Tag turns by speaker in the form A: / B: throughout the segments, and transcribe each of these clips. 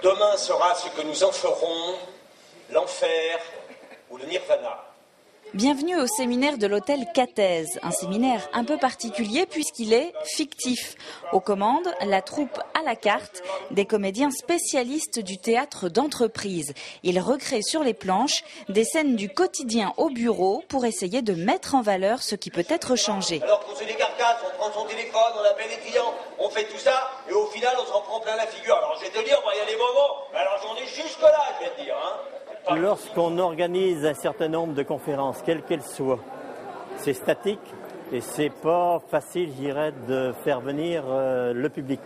A: Demain sera ce que nous en ferons, l'enfer ou le nirvana.
B: Bienvenue au séminaire de l'hôtel Cathèse, un séminaire un peu particulier puisqu'il est fictif. Aux commandes, la troupe à la carte, des comédiens spécialistes du théâtre d'entreprise. Ils recréent sur les planches des scènes du quotidien au bureau pour essayer de mettre en valeur ce qui peut être changé.
A: Alors qu'on se décarcasse, on prend son téléphone, on appelle les clients, on fait tout ça et au final on s'en prend plein la figure. Alors je vais te dire, il y a des moments, alors j'en ai jusque là, je vais te dire.
C: Lorsqu'on organise un certain nombre de conférences, quelles qu'elles soient, c'est statique et c'est pas facile, je dirais, de faire venir le public.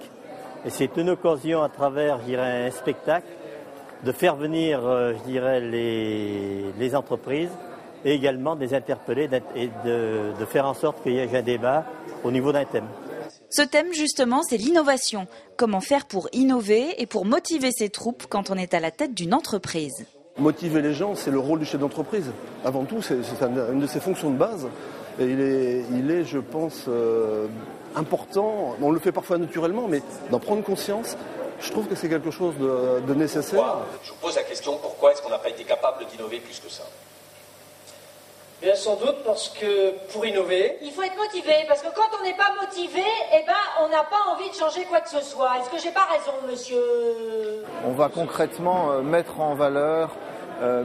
C: Et c'est une occasion à travers, je dirais, un spectacle, de faire venir, je dirais, les entreprises et également de les interpeller et de faire en sorte qu'il y ait un débat au niveau d'un thème.
B: Ce thème, justement, c'est l'innovation. Comment faire pour innover et pour motiver ses troupes quand on est à la tête d'une entreprise.
D: Motiver les gens, c'est le rôle du chef d'entreprise. Avant tout, c'est une de ses fonctions de base. Et il est, je pense, important. On le fait parfois naturellement, mais d'en prendre conscience, je trouve que c'est quelque chose de nécessaire.
A: Je vous pose la question, pourquoi est-ce qu'on n'a pas été capable d'innover plus que ça ?
E: Bien sans doute parce que pour innover,
F: il faut être motivé, parce que quand on n'est pas motivé, on n'a pas envie de changer quoi que ce soit. Est-ce que j'ai pas raison, monsieur ?
G: On va concrètement mettre en valeur,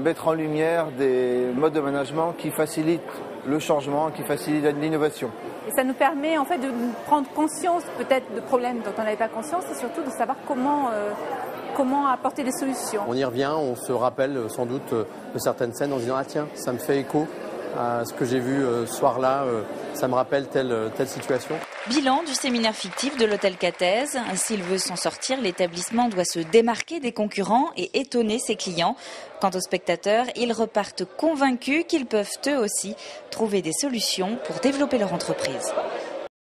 G: mettre en lumière des modes de management qui facilitent le changement, qui facilitent l'innovation.
H: Et ça nous permet en fait de prendre conscience peut-être de problèmes dont on n'avait pas conscience et surtout de savoir comment apporter des solutions.
I: On y revient, on se rappelle sans doute de certaines scènes en disant « Ah tiens, ça me fait écho à ce que j'ai vu ce soir-là, ça me rappelle telle situation ».
B: Bilan du séminaire fictif de l'hôtel Cathèse. S'il veut s'en sortir, l'établissement doit se démarquer des concurrents et étonner ses clients. Quant aux spectateurs, ils repartent convaincus qu'ils peuvent eux aussi trouver des solutions pour développer leur entreprise.